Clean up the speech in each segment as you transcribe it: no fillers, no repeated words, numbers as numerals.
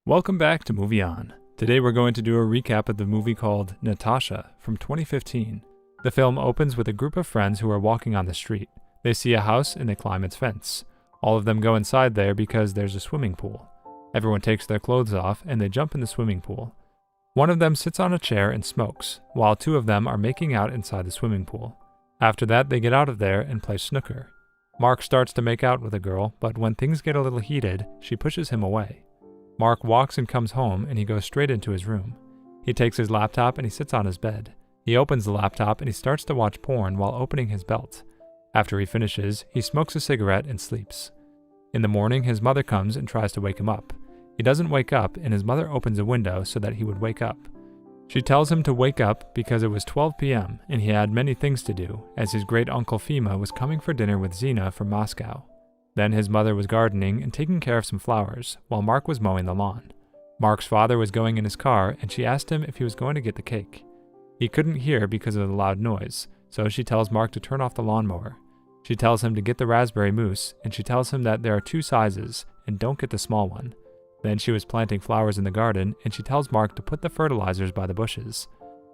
Welcome back to Movie On. Today we're going to do a recap of the movie called Natasha from 2015. The film opens with a group of friends who are walking on the street. They see a house and they climb its fence. All of them go inside there because there's a swimming pool. Everyone takes their clothes off and they jump in the swimming pool. One of them sits on a chair and smokes, while two of them are making out inside the swimming pool. After that, they get out of there and play snooker. Mark starts to make out with a girl, but when things get a little heated, she pushes him away. Mark walks and comes home and he goes straight into his room. He takes his laptop and he sits on his bed. He opens the laptop and he starts to watch porn while opening his belt. After he finishes, he smokes a cigarette and sleeps. In the morning, his mother comes and tries to wake him up. He doesn't wake up and his mother opens a window so that he would wake up. She tells him to wake up because it was 12 p.m. and he had many things to do, as his great-uncle Fima was coming for dinner with Zina from Moscow. Then his mother was gardening and taking care of some flowers, while Mark was mowing the lawn. Mark's father was going in his car and she asked him if he was going to get the cake. He couldn't hear because of the loud noise, so she tells Mark to turn off the lawnmower. She tells him to get the raspberry mousse, and she tells him that there are two sizes, and don't get the small one. Then she was planting flowers in the garden, and she tells Mark to put the fertilizers by the bushes.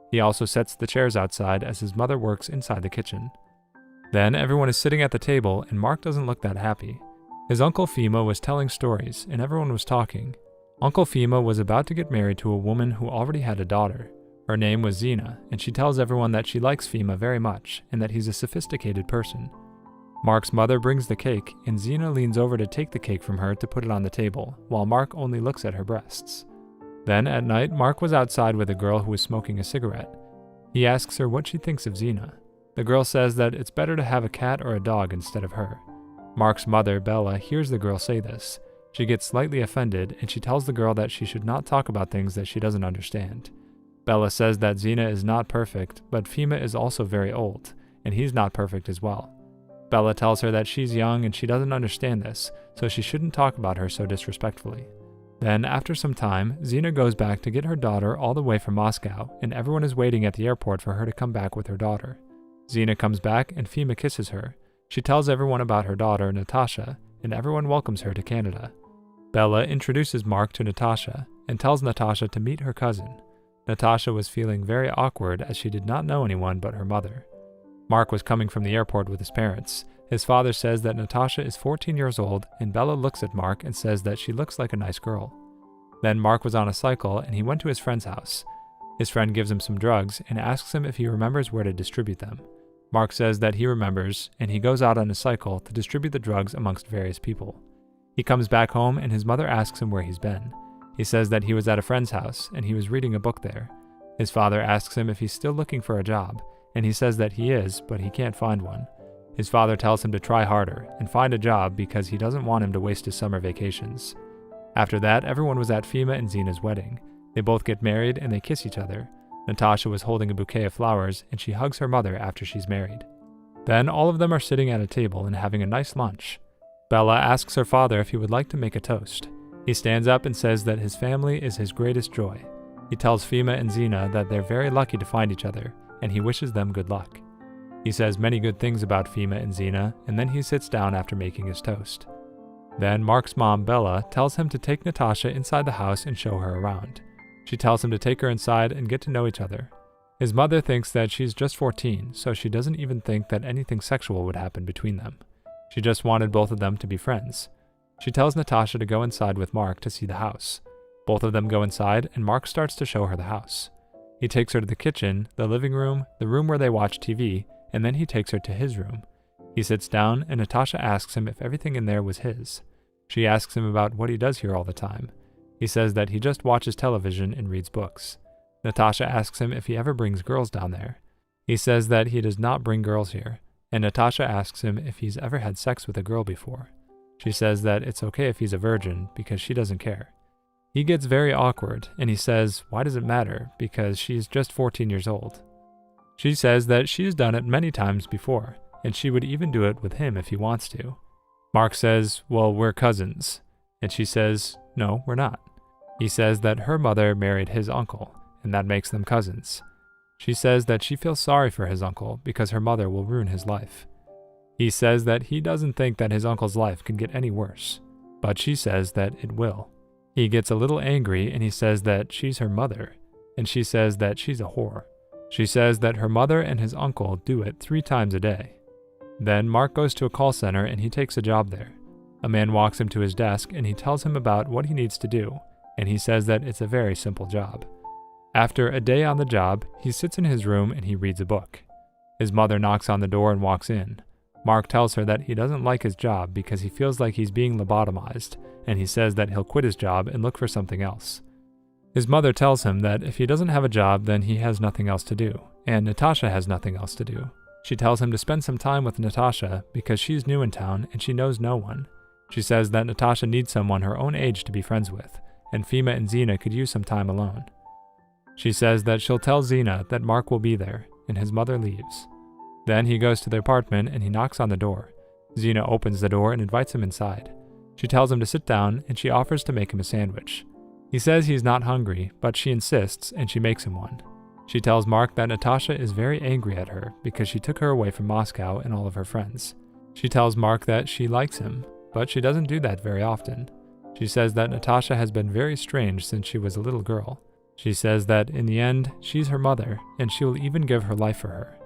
He also sets the chairs outside as his mother works inside the kitchen. Then everyone is sitting at the table, and Mark doesn't look that happy. His Uncle Fima was telling stories, and everyone was talking. Uncle Fima was about to get married to a woman who already had a daughter. Her name was Zina, and she tells everyone that she likes Fima very much, and that he's a sophisticated person. Mark's mother brings the cake, and Zina leans over to take the cake from her to put it on the table, while Mark only looks at her breasts. Then, at night, Mark was outside with a girl who was smoking a cigarette. He asks her what she thinks of Zina. The girl says that it's better to have a cat or a dog instead of her. Mark's mother, Bella, hears the girl say this. She gets slightly offended, and she tells the girl that she should not talk about things that she doesn't understand. Bella says that Zina is not perfect, but Fima is also very old, and he's not perfect as well. Bella tells her that she's young and she doesn't understand this, so she shouldn't talk about her so disrespectfully. Then, after some time, Zina goes back to get her daughter all the way from Moscow, and everyone is waiting at the airport for her to come back with her daughter. Zina comes back and Fima kisses her. She tells everyone about her daughter, Natasha, and everyone welcomes her to Canada. Bella introduces Mark to Natasha and tells Natasha to meet her cousin. Natasha was feeling very awkward as she did not know anyone but her mother. Mark was coming from the airport with his parents. His father says that Natasha is 14 years old, and Bella looks at Mark and says that she looks like a nice girl. Then Mark was on a cycle and he went to his friend's house. His friend gives him some drugs and asks him if he remembers where to distribute them. Mark says that he remembers, and he goes out on his cycle to distribute the drugs amongst various people. He comes back home and his mother asks him where he's been. He says that he was at a friend's house and he was reading a book there. His father asks him if he's still looking for a job, and he says that he is, but he can't find one. His father tells him to try harder and find a job because he doesn't want him to waste his summer vacations. After that, everyone was at Fima and Zina's wedding. They both get married and they kiss each other. Natasha was holding a bouquet of flowers and she hugs her mother after she's married. Then all of them are sitting at a table and having a nice lunch. Bella asks her father if he would like to make a toast. He stands up and says that his family is his greatest joy. He tells Fima and Zina that they're very lucky to find each other, and he wishes them good luck. He says many good things about Fima and Zina, and then he sits down after making his toast. Then Mark's mom, Bella, tells him to take Natasha inside the house and show her around. She tells him to take her inside and get to know each other. His mother thinks that she's just 14, so she doesn't even think that anything sexual would happen between them. She just wanted both of them to be friends. She tells Natasha to go inside with Mark to see the house. Both of them go inside, and Mark starts to show her the house. He takes her to the kitchen, the living room, the room where they watch TV, and then he takes her to his room. He sits down, and Natasha asks him if everything in there was his. She asks him about what he does here all the time. He says that he just watches television and reads books. Natasha asks him if he ever brings girls down there. He says that he does not bring girls here, and Natasha asks him if he's ever had sex with a girl before. She says that it's okay if he's a virgin because she doesn't care. He gets very awkward, and he says, why does it matter, because she's just 14 years old. She says that she's done it many times before, and she would even do it with him if he wants to. Mark says, well, we're cousins. And she says, no, we're not. He says that her mother married his uncle, and that makes them cousins. She says that she feels sorry for his uncle because her mother will ruin his life. He says that he doesn't think that his uncle's life can get any worse, but she says that it will. He gets a little angry and he says that she's her mother, and she says that she's a whore. She says that her mother and his uncle do it 3 times a day. Then Mark goes to a call center and he takes a job there. A man walks him to his desk and he tells him about what he needs to do, and he says that it's a very simple job. After a day on the job, he sits in his room and he reads a book. His mother knocks on the door and walks in. Mark tells her that he doesn't like his job because he feels like he's being lobotomized, and he says that he'll quit his job and look for something else. His mother tells him that if he doesn't have a job, then he has nothing else to do, and Natasha has nothing else to do. She tells him to spend some time with Natasha because she's new in town and she knows no one. She says that Natasha needs someone her own age to be friends with, and Fima and Zena could use some time alone. She says that she'll tell Zena that Mark will be there, and his mother leaves. Then he goes to the apartment and he knocks on the door. Zena opens the door and invites him inside. She tells him to sit down and she offers to make him a sandwich. He says he's not hungry, but she insists and she makes him one. She tells Mark that Natasha is very angry at her because she took her away from Moscow and all of her friends. She tells Mark that she likes him, but she doesn't do that very often. She says that Natasha has been very strange since she was a little girl. She says that in the end, she's her mother and she will even give her life for her.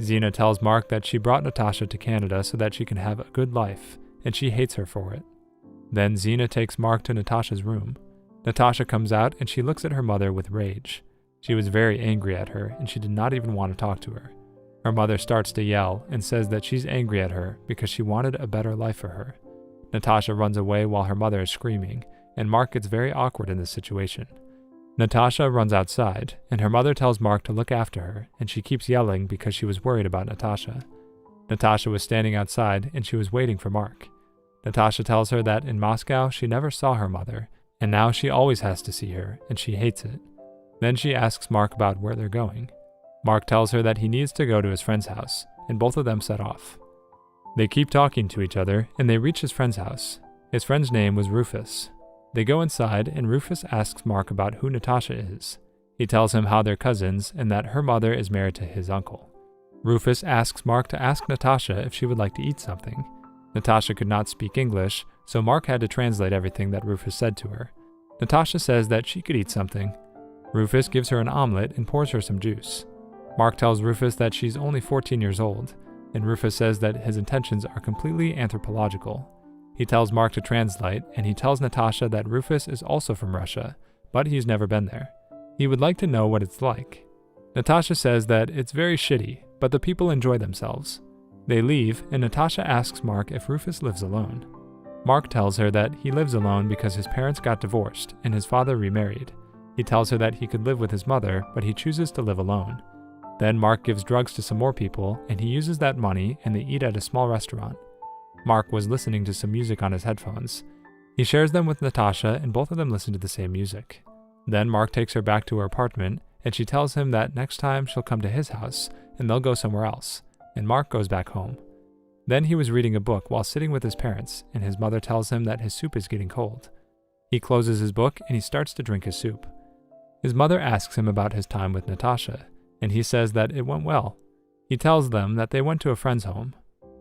Zena tells Mark that she brought Natasha to Canada so that she can have a good life, and she hates her for it. Then Zena takes Mark to Natasha's room. Natasha comes out and she looks at her mother with rage. She was very angry at her and she did not even want to talk to her. Her mother starts to yell and says that she's angry at her because she wanted a better life for her. Natasha runs away while her mother is screaming, and Mark gets very awkward in this situation. Natasha runs outside, and her mother tells Mark to look after her, and she keeps yelling because she was worried about Natasha. Natasha was standing outside, and she was waiting for Mark. Natasha tells her that in Moscow she never saw her mother, and now she always has to see her, and she hates it. Then she asks Mark about where they're going. Mark tells her that he needs to go to his friend's house, and both of them set off. They keep talking to each other, and they reach his friend's house. His friend's name was Rufus. They go inside, and Rufus asks Mark about who Natasha is. He tells him how they're cousins and that her mother is married to his uncle. Rufus asks Mark to ask Natasha if she would like to eat something. Natasha could not speak English, so Mark had to translate everything that Rufus said to her. Natasha says that she could eat something. Rufus gives her an omelet and pours her some juice. Mark tells Rufus that she's only 14 years old, and Rufus says that his intentions are completely anthropological. He tells Mark to translate, and he tells Natasha that Rufus is also from Russia, but he's never been there. He would like to know what it's like. Natasha says that it's very shitty, but the people enjoy themselves. They leave, and Natasha asks Mark if Rufus lives alone. Mark tells her that he lives alone because his parents got divorced and his father remarried. He tells her that he could live with his mother, but he chooses to live alone. Then Mark gives drugs to some more people, and he uses that money and they eat at a small restaurant. Mark was listening to some music on his headphones. He shares them with Natasha, and both of them listen to the same music. Then Mark takes her back to her apartment, and she tells him that next time she'll come to his house, and they'll go somewhere else, and Mark goes back home. Then he was reading a book while sitting with his parents, and his mother tells him that his soup is getting cold. He closes his book, and he starts to drink his soup. His mother asks him about his time with Natasha, and he says that it went well. He tells them that they went to a friend's home.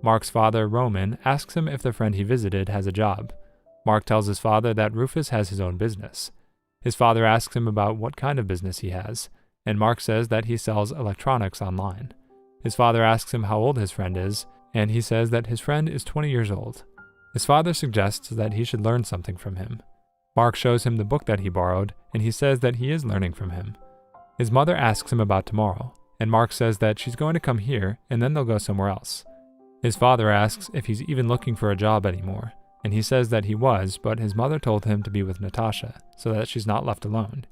Mark's father, Roman, asks him if the friend he visited has a job. Mark tells his father that Rufus has his own business. His father asks him about what kind of business he has, and Mark says that he sells electronics online. His father asks him how old his friend is, and he says that his friend is 20 years old. His father suggests that he should learn something from him. Mark shows him the book that he borrowed, and he says that he is learning from him. His mother asks him about tomorrow, and Mark says that she's going to come here, and then they'll go somewhere else. His father asks if he's even looking for a job anymore, and he says that he was, but his mother told him to be with Natasha, so that she's not left alone.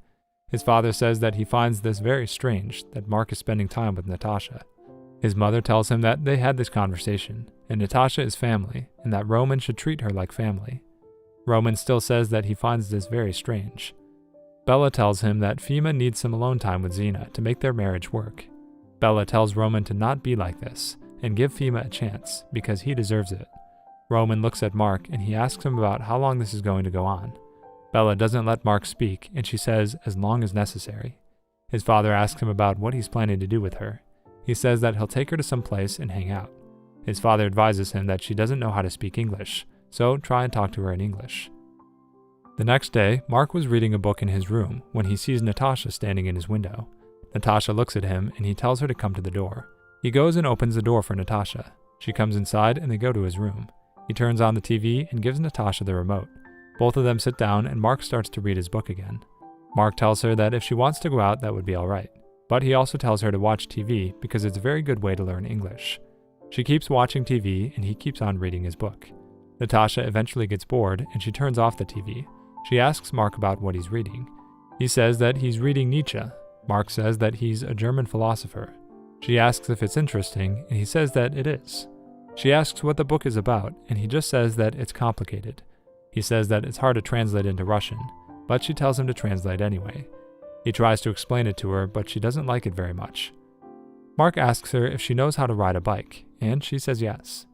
His father says that he finds this very strange, that Mark is spending time with Natasha. His mother tells him that they had this conversation, and Natasha is family, and that Roman should treat her like family. Roman still says that he finds this very strange. Bella tells him that Fima needs some alone time with Zena to make their marriage work. Bella tells Roman to not be like this, and give Fima a chance, because he deserves it. Roman looks at Mark, and he asks him about how long this is going to go on. Bella doesn't let Mark speak, and she says as long as necessary. His father asks him about what he's planning to do with her. He says that he'll take her to some place and hang out. His father advises him that she doesn't know how to speak English, so try and talk to her in English. The next day, Mark was reading a book in his room when he sees Natasha standing in his window. Natasha looks at him and he tells her to come to the door. He goes and opens the door for Natasha. She comes inside and they go to his room. He turns on the TV and gives Natasha the remote. Both of them sit down and Mark starts to read his book again. Mark tells her that if she wants to go out, that would be alright. But he also tells her to watch TV because it's a very good way to learn English. She keeps watching TV and he keeps on reading his book. Natasha eventually gets bored and she turns off the TV. She asks Mark about what he's reading. He says that he's reading Nietzsche. Mark says that he's a German philosopher. She asks if it's interesting and he says that it is. She asks what the book is about and he just says that it's complicated. He says that it's hard to translate into Russian, but she tells him to translate anyway. He tries to explain it to her, but she doesn't like it very much. Mark asks her if she knows how to ride a bike, and she says yes.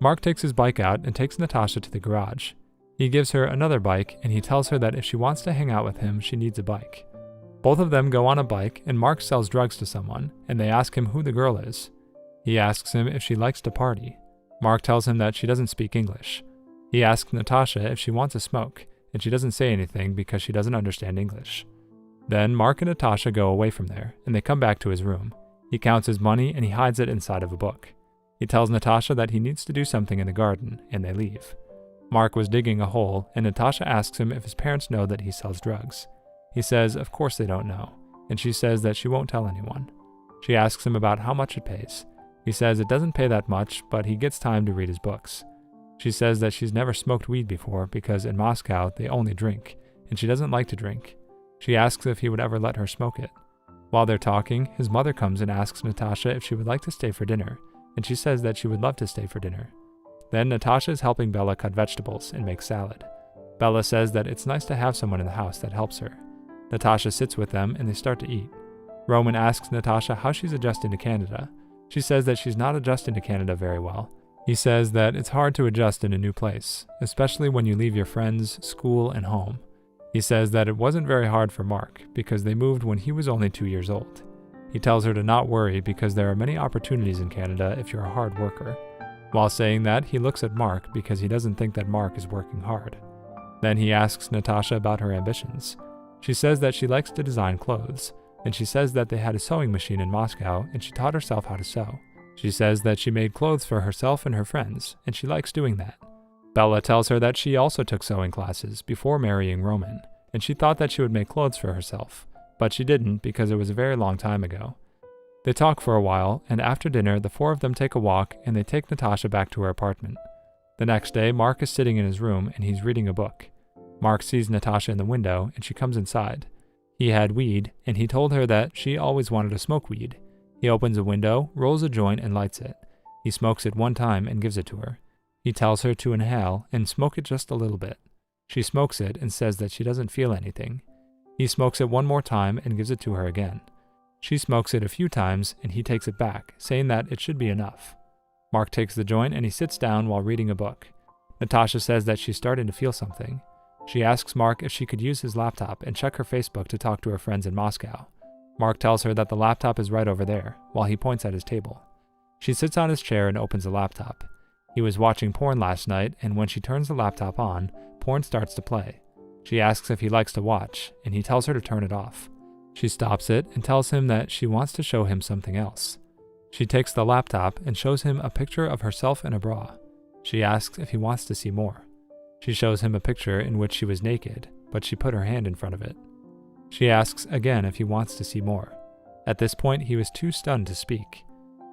Mark takes his bike out and takes Natasha to the garage. He gives her another bike, and he tells her that if she wants to hang out with him, she needs a bike. Both of them go on a bike, and Mark sells drugs to someone, and they ask him who the girl is. He asks him if she likes to party. Mark tells him that she doesn't speak English. He asks Natasha if she wants a smoke, and she doesn't say anything because she doesn't understand English. Then Mark and Natasha go away from there, and they come back to his room. He counts his money and he hides it inside of a book. He tells Natasha that he needs to do something in the garden, and they leave. Mark was digging a hole, and Natasha asks him if his parents know that he sells drugs. He says of course they don't know, and she says that she won't tell anyone. She asks him about how much it pays. He says it doesn't pay that much, but he gets time to read his books. She says that she's never smoked weed before because in Moscow they only drink, and she doesn't like to drink. She asks if he would ever let her smoke it. While they're talking, his mother comes and asks Natasha if she would like to stay for dinner, and she says that she would love to stay for dinner. Then Natasha is helping Bella cut vegetables and make salad. Bella says that it's nice to have someone in the house that helps her. Natasha sits with them and they start to eat. Roman asks Natasha how she's adjusting to Canada. She says that she's not adjusting to Canada very well. He says that it's hard to adjust in a new place, especially when you leave your friends, school, and home. He says that it wasn't very hard for Mark because they moved when he was only 2 years old. He tells her to not worry because there are many opportunities in Canada if you're a hard worker. While saying that, he looks at Mark because he doesn't think that Mark is working hard. Then he asks Natasha about her ambitions. She says that she likes to design clothes, and she says that they had a sewing machine in Moscow and she taught herself how to sew. She says that she made clothes for herself and her friends, and she likes doing that. Bella tells her that she also took sewing classes before marrying Roman, and she thought that she would make clothes for herself, but she didn't because it was a very long time ago. They talk for a while, and after dinner, the four of them take a walk and they take Natasha back to her apartment. The next day, Mark is sitting in his room and he's reading a book. Mark sees Natasha in the window and she comes inside. He had weed, and he told her that she always wanted to smoke weed. He opens a window, rolls a joint, and lights it. He smokes it one time and gives it to her. He tells her to inhale and smoke it just a little bit. She smokes it and says that she doesn't feel anything. He smokes it one more time and gives it to her again. She smokes it a few times and he takes it back, saying that it should be enough. Mark takes the joint and he sits down while reading a book. Natasha says that she's starting to feel something. She asks Mark if she could use his laptop and check her Facebook to talk to her friends in Moscow. Mark tells her that the laptop is right over there, while he points at his table. She sits on his chair and opens the laptop. He was watching porn last night, and when she turns the laptop on, porn starts to play. She asks if he likes to watch, and he tells her to turn it off. She stops it and tells him that she wants to show him something else. She takes the laptop and shows him a picture of herself in a bra. She asks if he wants to see more. She shows him a picture in which she was naked, but she put her hand in front of it. She asks again if he wants to see more. At this point, he was too stunned to speak.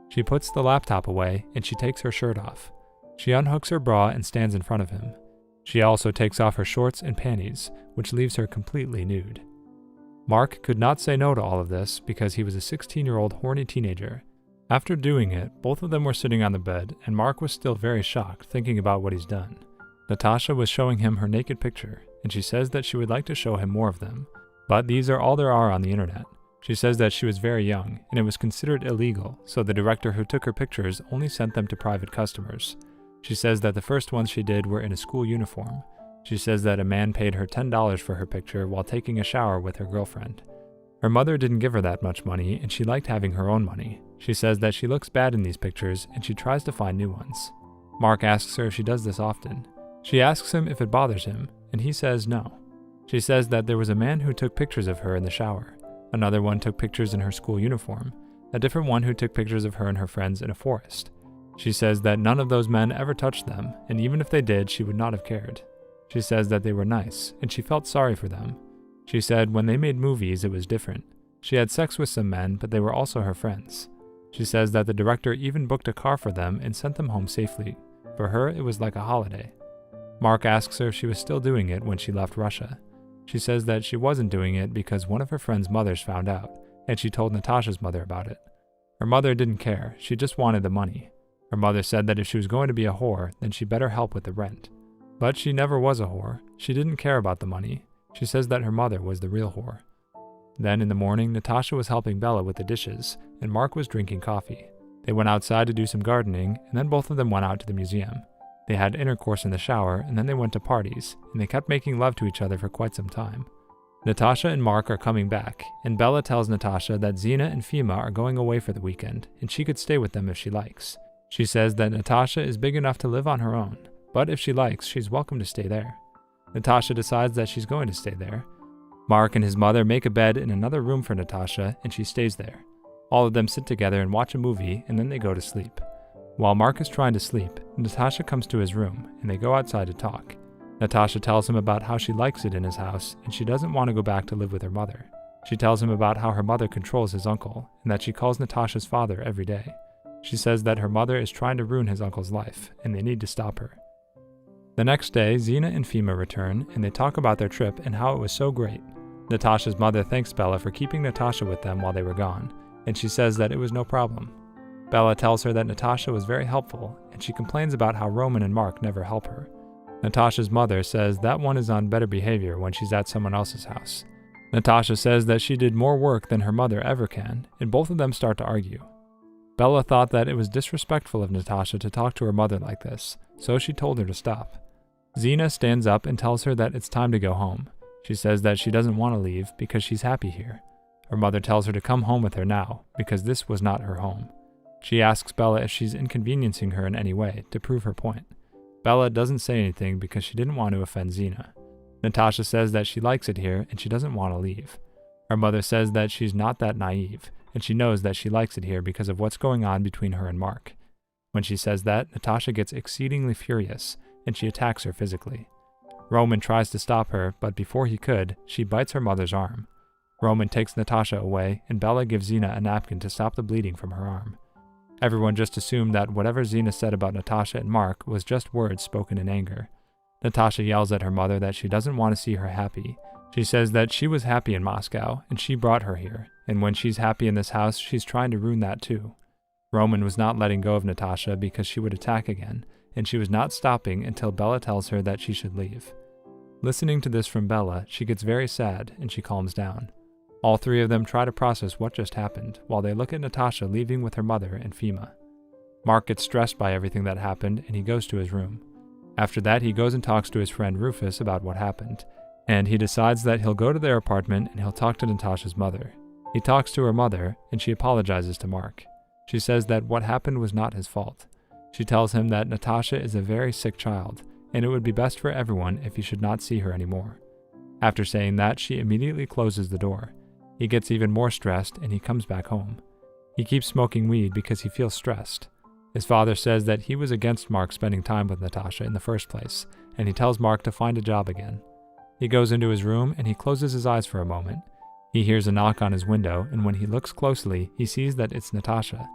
She puts the laptop away and she takes her shirt off. She unhooks her bra and stands in front of him. She also takes off her shorts and panties, which leaves her completely nude. Mark could not say no to all of this because he was a 16-year-old horny teenager. After doing it, both of them were sitting on the bed, and Mark was still very shocked thinking about what he's done. Natasha was showing him her naked picture, and she says that she would like to show him more of them. But these are all there are on the internet. She says that she was very young, and it was considered illegal, so the director who took her pictures only sent them to private customers. She says that the first ones she did were in a school uniform. She says that a man paid her $10 for her picture while taking a shower with her girlfriend. Her mother didn't give her that much money, and she liked having her own money. She says that she looks bad in these pictures, and she tries to find new ones. Mark asks her if she does this often. She asks him if it bothers him, and he says no. She says that there was a man who took pictures of her in the shower. Another one took pictures in her school uniform. A different one who took pictures of her and her friends in a forest. She says that none of those men ever touched them, and even if they did, she would not have cared. She says that they were nice, and she felt sorry for them. She said when they made movies, it was different. She had sex with some men, but they were also her friends. She says that the director even booked a car for them and sent them home safely. For her, it was like a holiday. Mark asks her if she was still doing it when she left Russia. She says that she wasn't doing it because one of her friend's mothers found out, and she told Natasha's mother about it. Her mother didn't care, she just wanted the money. Her mother said that if she was going to be a whore, then she better help with the rent. But she never was a whore. She didn't care about the money. She says that her mother was the real whore. Then in the morning, Natasha was helping Bella with the dishes, and Mark was drinking coffee. They went outside to do some gardening, and then both of them went out to the museum. They had intercourse in the shower, and then they went to parties, and they kept making love to each other for quite some time. Natasha and Mark are coming back, and Bella tells Natasha that Zina and Fima are going away for the weekend, and she could stay with them if she likes. She says that Natasha is big enough to live on her own, but if she likes, she's welcome to stay there. Natasha decides that she's going to stay there. Mark and his mother make a bed in another room for Natasha, and she stays there. All of them sit together and watch a movie, and then they go to sleep. While Mark is trying to sleep, Natasha comes to his room, and they go outside to talk. Natasha tells him about how she likes it in his house, and she doesn't want to go back to live with her mother. She tells him about how her mother controls his uncle, and that she calls Natasha's father every day. She says that her mother is trying to ruin his uncle's life, and they need to stop her. The next day, Zina and Fima return, and they talk about their trip and how it was so great. Natasha's mother thanks Bella for keeping Natasha with them while they were gone, and she says that it was no problem. Bella tells her that Natasha was very helpful, and she complains about how Roman and Mark never help her. Natasha's mother says that one is on better behavior when she's at someone else's house. Natasha says that she did more work than her mother ever can, and both of them start to argue. Bella thought that it was disrespectful of Natasha to talk to her mother like this, so she told her to stop. Zina stands up and tells her that it's time to go home. She says that she doesn't want to leave because she's happy here. Her mother tells her to come home with her now, because this was not her home. She asks Bella if she's inconveniencing her in any way, to prove her point. Bella doesn't say anything because she didn't want to offend Zina. Natasha says that she likes it here and she doesn't want to leave. Her mother says that she's not that naive, and she knows that she likes it here because of what's going on between her and Mark. When she says that, Natasha gets exceedingly furious, and she attacks her physically. Roman tries to stop her, but before he could, she bites her mother's arm. Roman takes Natasha away, and Bella gives Zina a napkin to stop the bleeding from her arm. Everyone just assumed that whatever Zina said about Natasha and Mark was just words spoken in anger. Natasha yells at her mother that she doesn't want to see her happy. She says that she was happy in Moscow, and she brought her here, and when she's happy in this house, she's trying to ruin that too. Roman was not letting go of Natasha because she would attack again, and she was not stopping until Bella tells her that she should leave. Listening to this from Bella, she gets very sad, and she calms down. All three of them try to process what just happened, while they look at Natasha leaving with her mother and Fima. Mark gets stressed by everything that happened, and he goes to his room. After that, he goes and talks to his friend Rufus about what happened, and he decides that he'll go to their apartment and he'll talk to Natasha's mother. He talks to her mother, and she apologizes to Mark. She says that what happened was not his fault. She tells him that Natasha is a very sick child, and it would be best for everyone if he should not see her anymore. After saying that, she immediately closes the door. He gets even more stressed, and he comes back home. He keeps smoking weed because he feels stressed. His father says that he was against Mark spending time with Natasha in the first place, and he tells Mark to find a job again. He goes into his room, and he closes his eyes for a moment. He hears a knock on his window, and when he looks closely, he sees that it's Natasha.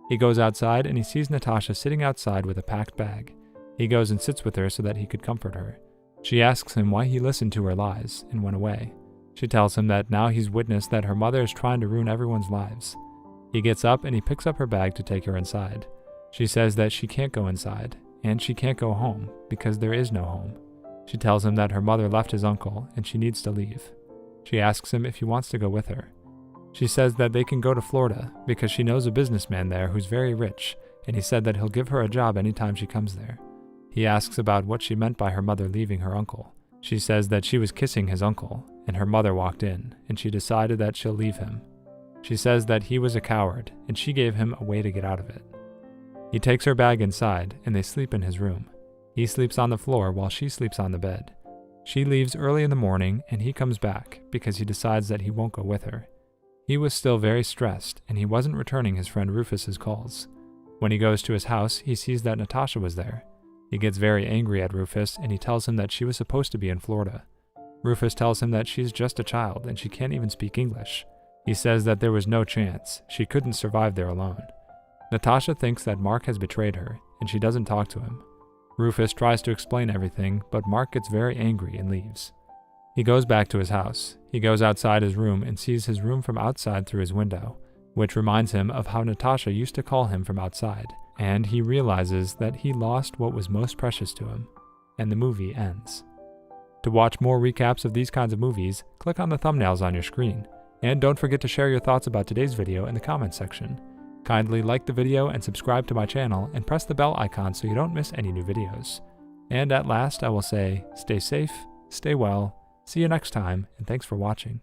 He goes outside, and he sees Natasha sitting outside with a packed bag. He goes and sits with her so that he could comfort her. She asks him why he listened to her lies, and went away. She tells him that now he's witnessed that her mother is trying to ruin everyone's lives. He gets up and he picks up her bag to take her inside. She says that she can't go inside, and she can't go home, because there is no home. She tells him that her mother left his uncle, and she needs to leave. She asks him if he wants to go with her. She says that they can go to Florida, because she knows a businessman there who's very rich, and he said that he'll give her a job anytime she comes there. He asks about what she meant by her mother leaving her uncle. She says that she was kissing his uncle, and her mother walked in, and she decided that she'll leave him. She says that he was a coward, and she gave him a way to get out of it. He takes her bag inside, and they sleep in his room. He sleeps on the floor while she sleeps on the bed. She leaves early in the morning and he comes back because he decides that he won't go with her. He was still very stressed and he wasn't returning his friend Rufus's calls. When he goes to his house, he sees that Natasha was there. He gets very angry at Rufus and he tells him that she was supposed to be in Florida. Rufus tells him that she's just a child and she can't even speak English. He says that there was no chance, she couldn't survive there alone. Natasha thinks that Mark has betrayed her and she doesn't talk to him. Rufus tries to explain everything, but Mark gets very angry and leaves. He goes back to his house. He goes outside his room and sees his room from outside through his window, which reminds him of how Natasha used to call him from outside, and he realizes that he lost what was most precious to him, and the movie ends. To watch more recaps of these kinds of movies, click on the thumbnails on your screen, and don't forget to share your thoughts about today's video in the comments section. Kindly like the video and subscribe to my channel and press the bell icon so you don't miss any new videos. And at last, I will say, stay safe, stay well, see you next time, and thanks for watching.